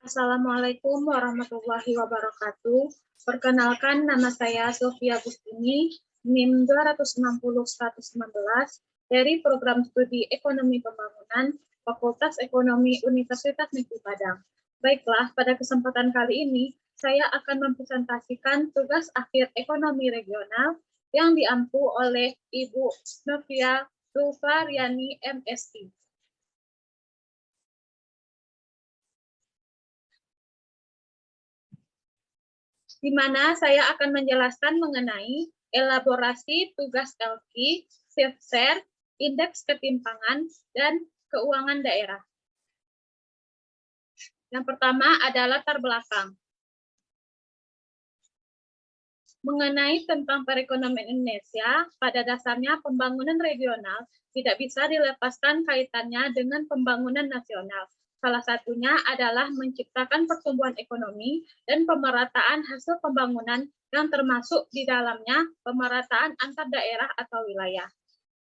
Assalamualaikum warahmatullahi wabarakatuh. Perkenalkan, nama saya Sofia Gustini, NIM 260-119 dari Program Studi Ekonomi Pembangunan, Fakultas Ekonomi Universitas Negeri Padang. Baiklah, pada kesempatan kali ini, saya akan mempresentasikan tugas akhir ekonomi regional yang diampu oleh Ibu Novia Zulfariani, MSc. Di mana saya akan menjelaskan mengenai elaborasi tugas LQ, shift share, indeks ketimpangan, dan keuangan daerah. Yang pertama adalah latar belakang. Mengenai tentang perekonomian Indonesia, pada dasarnya pembangunan regional tidak bisa dilepaskan kaitannya dengan pembangunan nasional. Salah satunya adalah menciptakan pertumbuhan ekonomi dan pemerataan hasil pembangunan yang termasuk di dalamnya pemerataan antar daerah atau wilayah.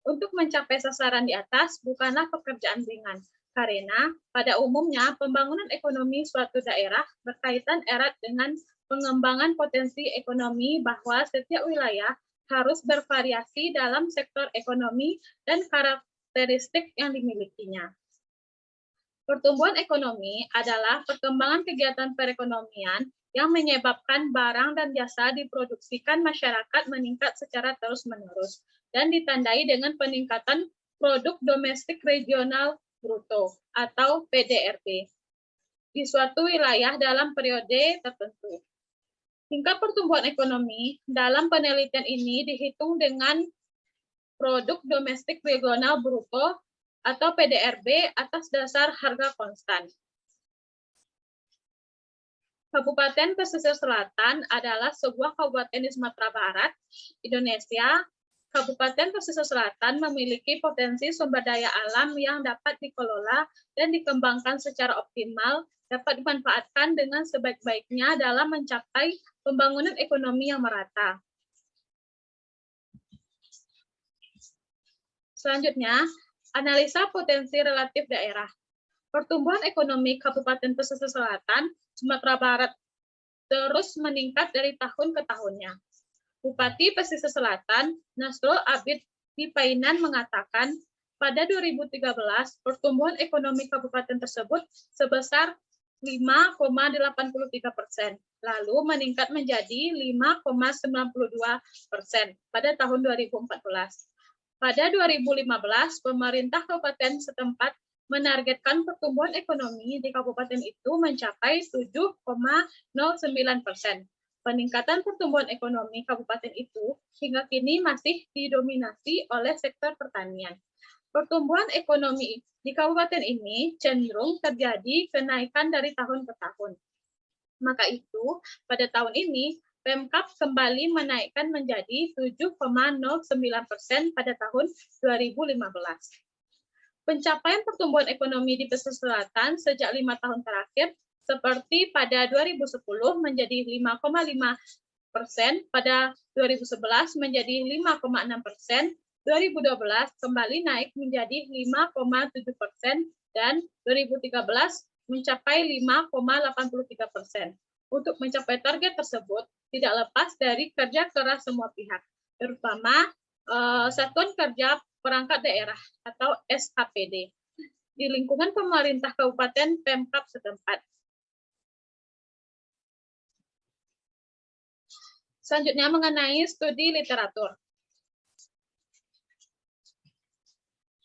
Untuk mencapai sasaran di atas bukanlah pekerjaan ringan, karena pada umumnya pembangunan ekonomi suatu daerah berkaitan erat dengan pengembangan potensi ekonomi bahwa setiap wilayah harus bervariasi dalam sektor ekonomi dan karakteristik yang dimilikinya. Pertumbuhan ekonomi adalah perkembangan kegiatan perekonomian yang menyebabkan barang dan jasa diproduksikan masyarakat meningkat secara terus-menerus dan ditandai dengan peningkatan produk domestik regional bruto atau PDRB di suatu wilayah dalam periode tertentu. Tingkat pertumbuhan ekonomi dalam penelitian ini dihitung dengan produk domestik regional bruto atau PDRB atas dasar harga konstan. Kabupaten Pesisir Selatan adalah sebuah kabupaten di Sumatera Barat, Indonesia. Kabupaten Pesisir Selatan memiliki potensi sumber daya alam yang dapat dikelola dan dikembangkan secara optimal, dapat dimanfaatkan dengan sebaik-baiknya dalam mencapai pembangunan ekonomi yang merata. Selanjutnya, analisa potensi relatif daerah. Pertumbuhan ekonomi Kabupaten Pesisir Selatan, Sumatera Barat terus meningkat dari tahun ke tahunnya. Bupati Pesisir Selatan, Nasrul Abid Dipainan mengatakan, pada 2013, pertumbuhan ekonomi kabupaten tersebut sebesar 5,83%, lalu meningkat menjadi 5,92% pada tahun 2014. Pada 2015, pemerintah kabupaten setempat menargetkan pertumbuhan ekonomi di kabupaten itu mencapai 7,09%. Peningkatan pertumbuhan ekonomi kabupaten itu hingga kini masih didominasi oleh sektor pertanian. Pertumbuhan ekonomi di kabupaten ini cenderung terjadi kenaikan dari tahun ke tahun. Maka itu, pada tahun ini, Pemkab kembali menaikkan menjadi 7,09% pada tahun 2015. Pencapaian pertumbuhan ekonomi di Pesisir Selatan sejak 5 tahun terakhir, seperti pada 2010 menjadi 5,5%, pada 2011 menjadi 5,6%, 2012 kembali naik menjadi 5,7%, dan 2013 mencapai 5,83%. Untuk mencapai target tersebut, tidak lepas dari kerja keras semua pihak, terutama Satuan Kerja Perangkat Daerah atau SKPD di lingkungan pemerintah kabupaten Pemkab setempat. Selanjutnya mengenai studi literatur.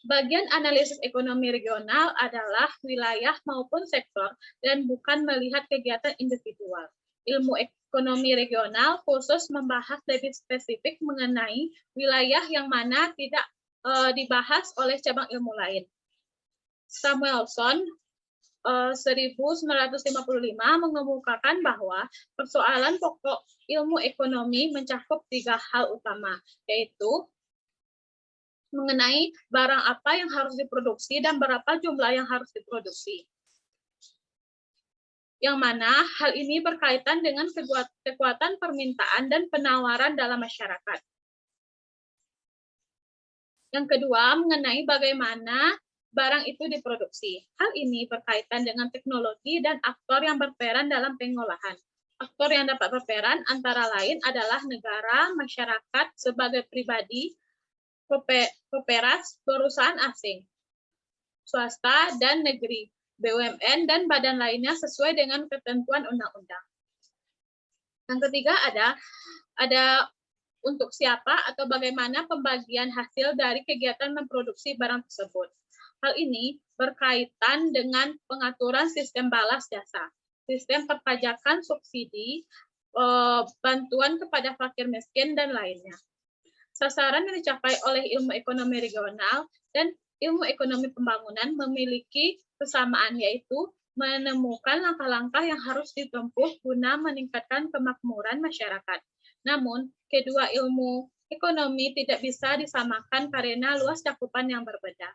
Bagian analisis ekonomi regional adalah wilayah maupun sektor dan bukan melihat kegiatan individual. Ilmu ekonomi regional khusus membahas lebih spesifik mengenai wilayah yang mana tidak dibahas oleh cabang ilmu lain. Samuelson 1955 mengemukakan bahwa persoalan pokok ilmu ekonomi mencakup 3 hal utama, yaitu mengenai barang apa yang harus diproduksi dan berapa jumlah yang harus diproduksi. Yang mana hal ini berkaitan dengan kekuatan permintaan dan penawaran dalam masyarakat. Yang kedua, mengenai bagaimana barang itu diproduksi. Hal ini berkaitan dengan teknologi dan aktor yang berperan dalam pengolahan. Aktor yang dapat berperan antara lain adalah negara, masyarakat, sebagai pribadi, kooperas, perusahaan asing, swasta, dan negeri, BUMN, dan badan lainnya sesuai dengan ketentuan undang-undang. Yang ketiga ada untuk siapa atau bagaimana pembagian hasil dari kegiatan memproduksi barang tersebut. Hal ini berkaitan dengan pengaturan sistem balas jasa, sistem perpajakan subsidi, bantuan kepada fakir miskin, dan lainnya. Sasaran yang dicapai oleh ilmu ekonomi regional dan ilmu ekonomi pembangunan memiliki kesamaan, yaitu menemukan langkah-langkah yang harus ditempuh guna meningkatkan kemakmuran masyarakat. Namun, kedua ilmu ekonomi tidak bisa disamakan karena luas cakupan yang berbeda.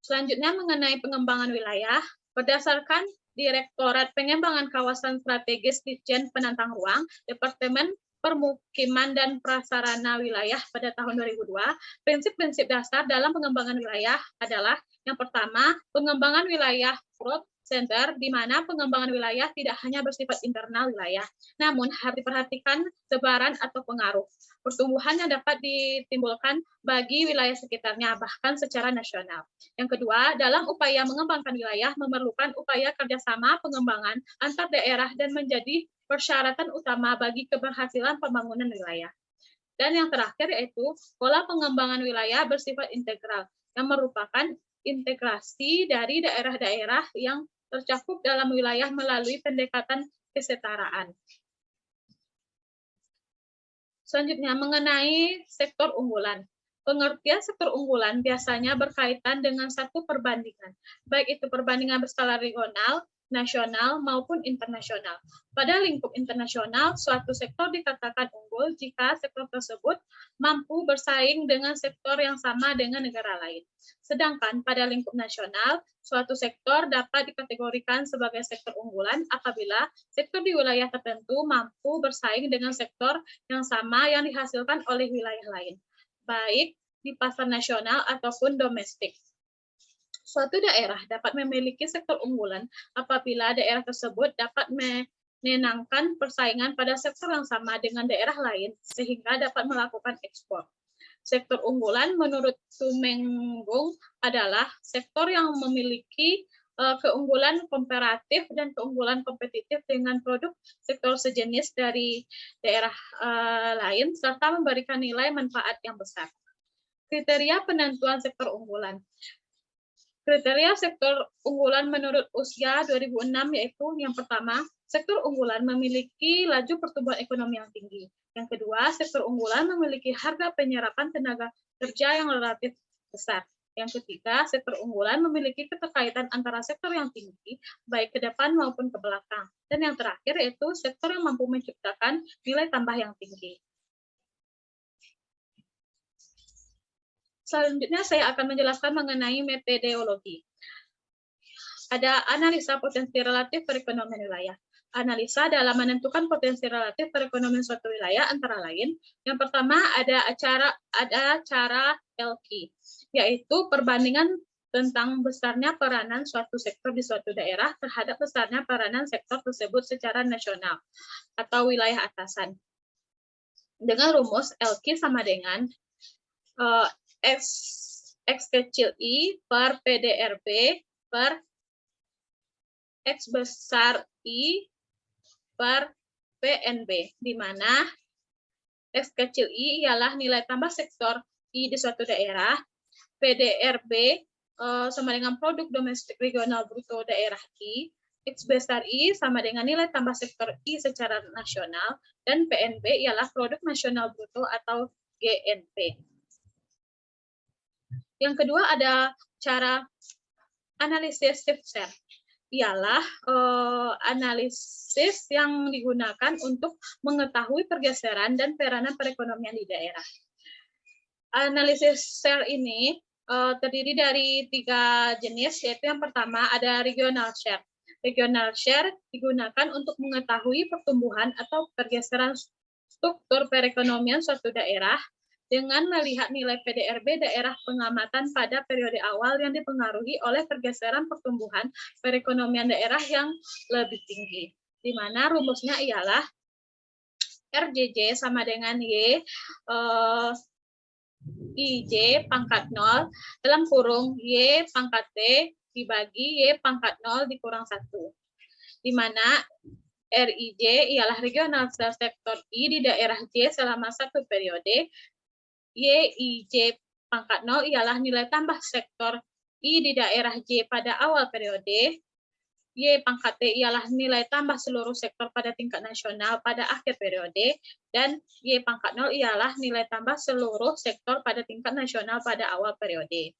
Selanjutnya mengenai pengembangan wilayah, berdasarkan Direktorat Pengembangan Kawasan Strategis Ditjen Penantang Ruang, Departemen Permukiman dan Prasarana Wilayah pada tahun 2002, prinsip-prinsip dasar dalam pengembangan wilayah adalah yang pertama, pengembangan wilayah growth center, di mana pengembangan wilayah tidak hanya bersifat internal wilayah, namun harus diperhatikan sebaran atau pengaruh pertumbuhan yang dapat ditimbulkan bagi wilayah sekitarnya, bahkan secara nasional. Yang kedua, dalam upaya mengembangkan wilayah memerlukan upaya kerjasama pengembangan antar daerah dan menjadi persyaratan utama bagi keberhasilan pembangunan wilayah. Dan yang terakhir yaitu pola pengembangan wilayah bersifat integral, yang merupakan integrasi dari daerah-daerah yang tercakup dalam wilayah melalui pendekatan kesetaraan. Selanjutnya, mengenai sektor unggulan. Pengertian sektor unggulan biasanya berkaitan dengan satu perbandingan, baik itu perbandingan berskala regional, nasional, maupun internasional. Pada lingkup internasional, suatu sektor dikatakan unggul jika sektor tersebut mampu bersaing dengan sektor yang sama dengan negara lain. Sedangkan pada lingkup nasional, suatu sektor dapat dikategorikan sebagai sektor unggulan apabila sektor di wilayah tertentu mampu bersaing dengan sektor yang sama yang dihasilkan oleh wilayah lain, baik di pasar nasional ataupun domestik. Suatu daerah dapat memiliki sektor unggulan apabila daerah tersebut dapat menenangkan persaingan pada sektor yang sama dengan daerah lain sehingga dapat melakukan ekspor. Sektor unggulan menurut Tumenggung adalah sektor yang memiliki keunggulan komparatif dan keunggulan kompetitif dengan produk sektor sejenis dari daerah lain serta memberikan nilai manfaat yang besar. Kriteria penentuan sektor unggulan. Kriteria sektor unggulan menurut usia 2006 yaitu yang pertama, sektor unggulan memiliki laju pertumbuhan ekonomi yang tinggi. Yang kedua, sektor unggulan memiliki harga penyerapan tenaga kerja yang relatif besar. Yang ketiga, sektor unggulan memiliki keterkaitan antara sektor yang tinggi, baik ke depan maupun ke belakang. Dan yang terakhir yaitu sektor yang mampu menciptakan nilai tambah yang tinggi. Selanjutnya saya akan menjelaskan mengenai metodologi. Ada analisa potensi relatif perekonomian wilayah. Analisa dalam menentukan potensi relatif perekonomian suatu wilayah antara lain, yang pertama ada cara LQ, yaitu perbandingan tentang besarnya peranan suatu sektor di suatu daerah terhadap besarnya peranan sektor tersebut secara nasional atau wilayah atasan. Dengan rumus LQ sama dengan X kecil I per PDRB per X besar I per PNB, di mana X kecil I ialah nilai tambah sektor I di suatu daerah, PDRB sama dengan produk domestik regional bruto daerah I, X besar I sama dengan nilai tambah sektor I secara nasional, dan PNB ialah produk nasional bruto atau GNP. Yang kedua ada cara analisis shift share, ialah analisis yang digunakan untuk mengetahui pergeseran dan peranan perekonomian di daerah. Analisis share ini terdiri dari 3 jenis, yaitu yang pertama ada regional share. Regional share digunakan untuk mengetahui pertumbuhan atau pergeseran struktur perekonomian suatu daerah dengan melihat nilai PDRB daerah pengamatan pada periode awal yang dipengaruhi oleh pergeseran pertumbuhan perekonomian daerah yang lebih tinggi. Di mana rumusnya ialah RJJ sama dengan IJ pangkat 0 dalam kurung Y pangkat T dibagi Y pangkat 0 dikurang 1. Di mana RIJ ialah regional sales sektor I di daerah J selama satu periode. YIJ pangkat 0 ialah nilai tambah sektor I di daerah J pada awal periode. Y pangkat T ialah nilai tambah seluruh sektor pada tingkat nasional pada akhir periode, dan Y pangkat 0 ialah nilai tambah seluruh sektor pada tingkat nasional pada awal periode.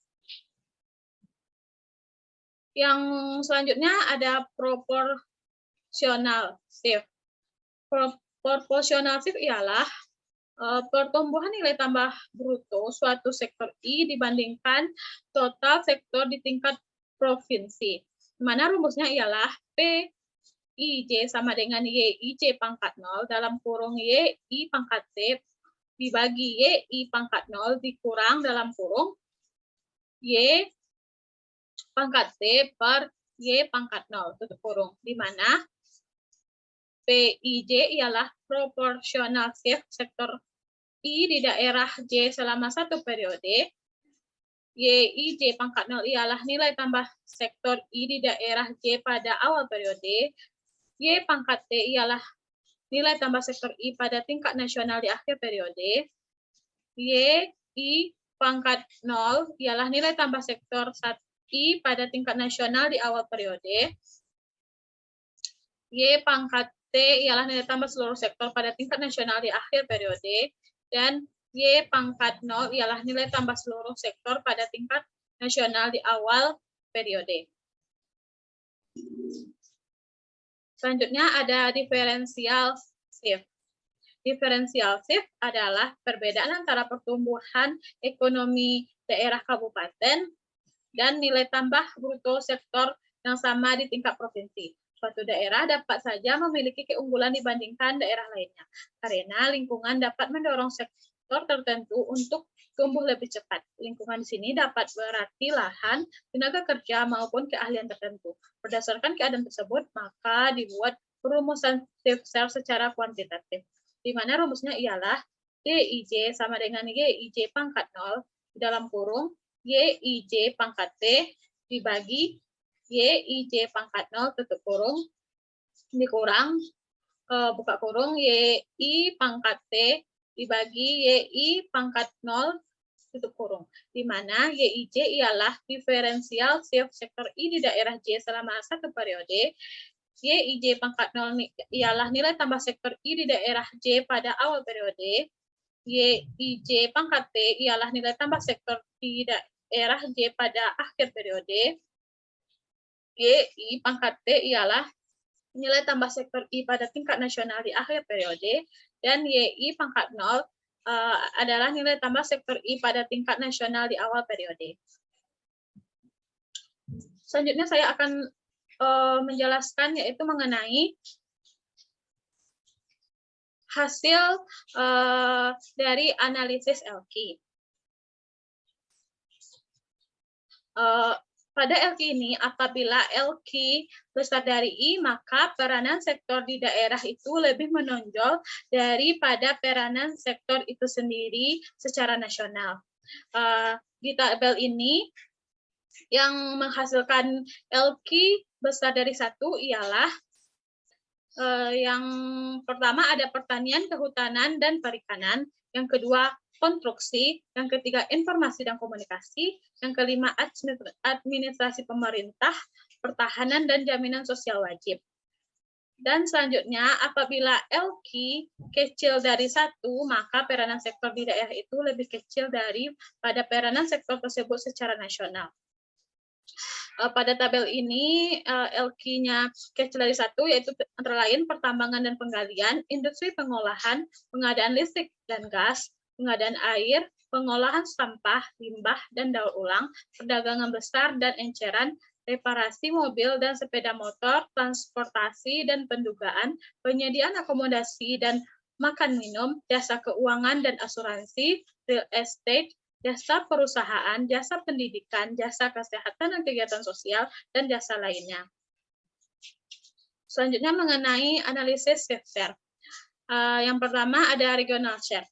Yang selanjutnya ada proporsional shift. Proporsional shift ialah pertumbuhan nilai tambah bruto suatu sektor I dibandingkan total sektor di tingkat provinsi. Mana rumusnya ialah PIJ sama dengan YIJ pangkat 0 dalam kurung YI pangkat T dibagi YI pangkat 0 dikurang dalam kurung Y pangkat T per Y pangkat 0 tutup kurung, di mana PIJ ialah proporsional shift sektor I di daerah J selama satu periode. YIJ pangkat 0 ialah nilai tambah sektor I di daerah J pada awal periode. Y pangkat T ialah nilai tambah sektor I pada tingkat nasional di akhir periode. YI pangkat 0 ialah nilai tambah sektor I pada tingkat nasional di awal periode. Y pangkat T ialah nilai tambah seluruh sektor pada tingkat nasional di akhir periode. Dan Y pangkat 0 ialah nilai tambah seluruh sektor pada tingkat nasional di awal periode. Selanjutnya ada differential shift. Differential shift adalah perbedaan antara pertumbuhan ekonomi daerah kabupaten dan nilai tambah bruto sektor yang sama di tingkat provinsi. Suatu daerah dapat saja memiliki keunggulan dibandingkan daerah lainnya, karena lingkungan dapat mendorong sektor tertentu untuk tumbuh lebih cepat. Lingkungan di sini dapat berarti lahan, tenaga kerja, maupun keahlian tertentu. Berdasarkan keadaan tersebut, maka dibuat perumusan shift share secara kuantitatif, di mana rumusnya ialah YIJ sama dengan YIJ pangkat 0 dalam kurung YIJ pangkat T dibagi YIJ pangkat 0 tutup kurung dikurang buka kurung YI pangkat T dibagi YI pangkat 0 tutup kurung, di mana YIJ ialah diferensial shift sektor I di daerah J selama satu periode. YIJ pangkat 0 ialah nilai tambah sektor I di daerah J pada awal periode. YIJ pangkat T ialah nilai tambah sektor di daerah J pada akhir periode. YI pangkat T ialah nilai tambah sektor I pada tingkat nasional di akhir periode, dan YI pangkat 0 adalah nilai tambah sektor I pada tingkat nasional di awal periode. Selanjutnya saya akan menjelaskan yaitu mengenai hasil dari analisis Elki. Pada Elki ini, apabila Elki besar dari I, maka peranan sektor di daerah itu lebih menonjol daripada peranan sektor itu sendiri secara nasional. Di tabel ini, yang menghasilkan Elki besar dari 1 ialah yang pertama ada pertanian, kehutanan, dan perikanan. Yang kedua, konstruksi. Yang ketiga, informasi dan komunikasi. Yang kelima, administrasi pemerintah, pertahanan, dan jaminan sosial wajib. Dan selanjutnya, apabila Elki kecil dari 1, maka peranan sektor di daerah itu lebih kecil daripada peranan sektor tersebut secara nasional. Pada tabel ini, Elki-nya kecil dari 1, yaitu antara lain pertambangan dan penggalian, industri pengolahan, pengadaan listrik dan gas, pengadaan air, pengolahan sampah, limbah, dan daur ulang, perdagangan besar dan enceran, reparasi mobil dan sepeda motor, transportasi dan pendugaan, penyediaan akomodasi dan makan minum, jasa keuangan dan asuransi, real estate, jasa perusahaan, jasa pendidikan, jasa kesehatan dan kegiatan sosial, dan jasa lainnya. Selanjutnya mengenai analisis shift share. Yang pertama ada regional share.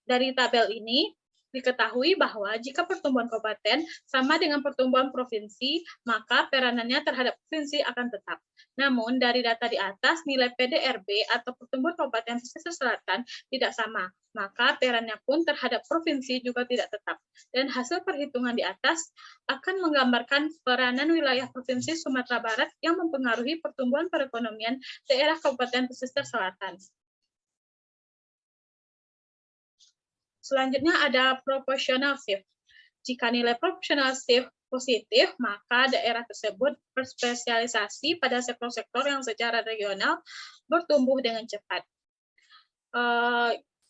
Dari tabel ini diketahui bahwa jika pertumbuhan kabupaten sama dengan pertumbuhan provinsi, maka peranannya terhadap provinsi akan tetap. Namun, dari data di atas, nilai PDRB atau pertumbuhan kabupaten pesisir selatan tidak sama, maka perannya pun terhadap provinsi juga tidak tetap. Dan hasil perhitungan di atas akan menggambarkan peranan wilayah Provinsi Sumatera Barat yang mempengaruhi pertumbuhan perekonomian daerah Kabupaten Pesisir Selatan. Selanjutnya ada proportional shift. Jika nilai proportional shift positif, maka daerah tersebut berspesialisasi pada sektor-sektor yang secara regional bertumbuh dengan cepat.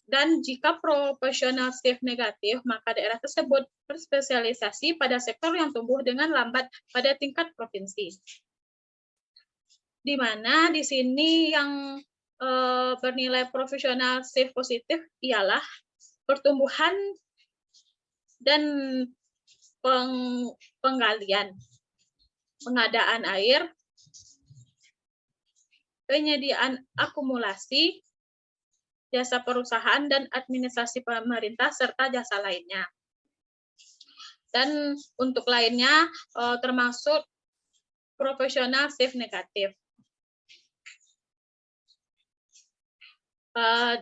Dan jika proportional shift negatif, maka daerah tersebut berspesialisasi pada sektor yang tumbuh dengan lambat pada tingkat provinsi. Di mana di sini yang bernilai proportional shift positif ialah pertumbuhan dan penggalian, pengadaan air, penyediaan akumulasi, jasa perusahaan dan administrasi pemerintah, serta jasa lainnya. Dan untuk lainnya termasuk proportional shift negatif.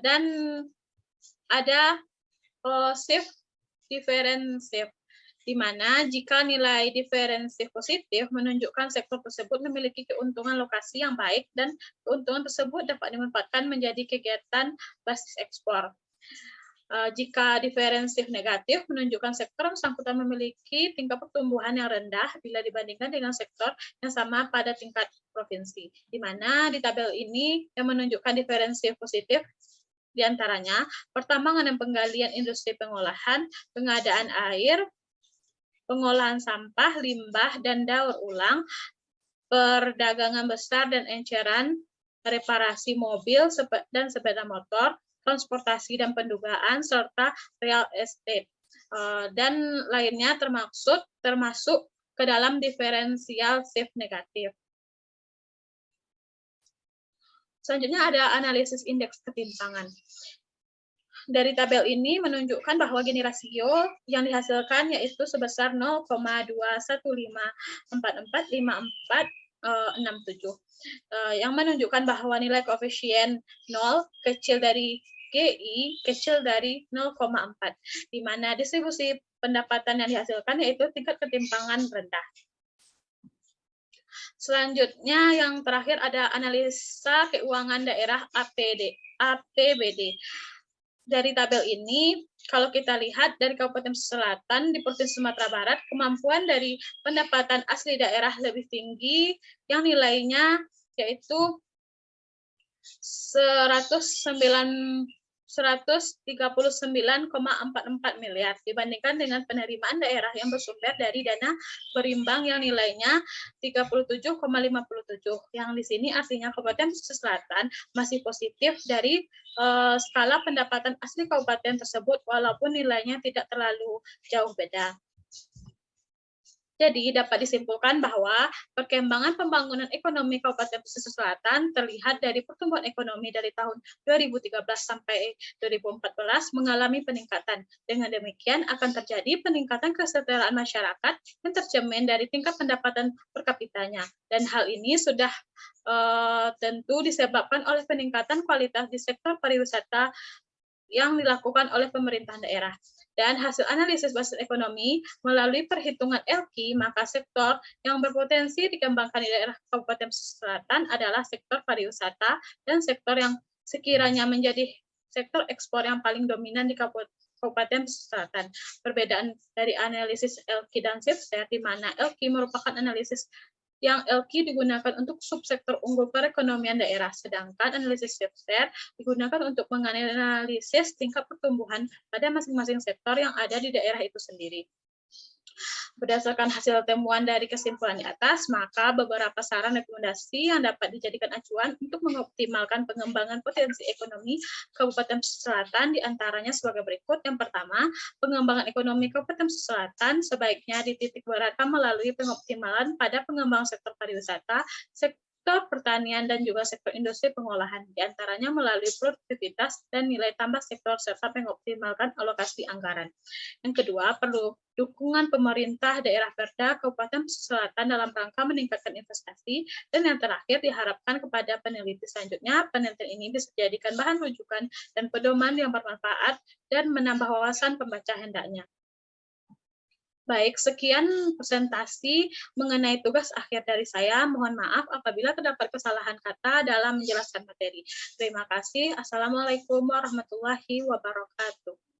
Dan ada shift diferensif, di mana jika nilai diferensif positif menunjukkan sektor tersebut memiliki keuntungan lokasi yang baik dan keuntungan tersebut dapat dimanfaatkan menjadi kegiatan basis ekspor. Jika diferensif negatif menunjukkan sektor bersangkutan memiliki tingkat pertumbuhan yang rendah bila dibandingkan dengan sektor yang sama pada tingkat provinsi. Di mana di tabel ini yang menunjukkan diferensif positif di antaranya pertambangan dan penggalian industri pengolahan, pengadaan air, pengolahan sampah, limbah, dan daur ulang, perdagangan besar dan eceran, reparasi mobil dan sepeda motor, transportasi dan pendugaan, serta real estate. Dan lainnya termasuk ke dalam diferensial shift negatif. Selanjutnya ada analisis indeks ketimpangan. Dari tabel ini menunjukkan bahwa Gini rasio yang dihasilkan yaitu sebesar 0,21545467, yang menunjukkan bahwa nilai koefisien 0 kecil dari GI kecil dari 0,4, di mana distribusi pendapatan yang dihasilkan yaitu tingkat ketimpangan rendah. Selanjutnya yang terakhir ada analisa keuangan daerah APBD. Dari tabel ini, kalau kita lihat dari Kabupaten Selatan di Provinsi Sumatera Barat, kemampuan dari pendapatan asli daerah lebih tinggi yang nilainya yaitu 139,44 miliar dibandingkan dengan penerimaan daerah yang bersumber dari dana berimbang yang nilainya 37,57, yang di sini artinya Kabupaten Pesisir Selatan masih positif dari skala pendapatan asli kabupaten tersebut walaupun nilainya tidak terlalu jauh beda. Jadi dapat disimpulkan bahwa perkembangan pembangunan ekonomi Kabupaten Pesisir Selatan terlihat dari pertumbuhan ekonomi dari tahun 2013 sampai 2014 mengalami peningkatan. Dengan demikian akan terjadi peningkatan kesejahteraan masyarakat yang tercermin dari tingkat pendapatan per kapitanya. Dan hal ini sudah tentu disebabkan oleh peningkatan kualitas di sektor pariwisata yang dilakukan oleh pemerintah daerah. Dan hasil analisis basis ekonomi melalui perhitungan ELKI, maka sektor yang berpotensi dikembangkan di daerah Kabupaten Selatan adalah sektor pariwisata dan sektor yang sekiranya menjadi sektor ekspor yang paling dominan di Kabupaten Selatan. Perbedaan dari analisis ELKI dan SIFSHARE, di mana ELKI merupakan analisis yang ELKI digunakan untuk subsektor unggul perekonomian daerah, sedangkan analisis SIFSHARE digunakan untuk menganalisis tingkat pertumbuhan pada masing-masing sektor yang ada di daerah itu sendiri. Berdasarkan hasil temuan dari kesimpulan di atas, maka beberapa saran rekomendasi yang dapat dijadikan acuan untuk mengoptimalkan pengembangan potensi ekonomi Kabupaten Selatan diantaranya sebagai berikut. Yang pertama, pengembangan ekonomi Kabupaten Selatan sebaiknya dititik beratkan melalui pengoptimalan pada pengembangan sektor pariwisata, sektor pertanian, dan juga sektor industri pengolahan, diantaranya melalui produktivitas dan nilai tambah sektor serta mengoptimalkan alokasi anggaran. Yang kedua, perlu dukungan pemerintah daerah Perda Kabupaten Selatan dalam rangka meningkatkan investasi. Dan yang terakhir, diharapkan kepada peneliti selanjutnya, penelitian ini bisa dijadikan bahan rujukan dan pedoman yang bermanfaat dan menambah wawasan pembaca hendaknya. Baik, sekian presentasi mengenai tugas akhir dari saya. Mohon maaf apabila terdapat kesalahan kata dalam menjelaskan materi. Terima kasih. Assalamualaikum warahmatullahi wabarakatuh.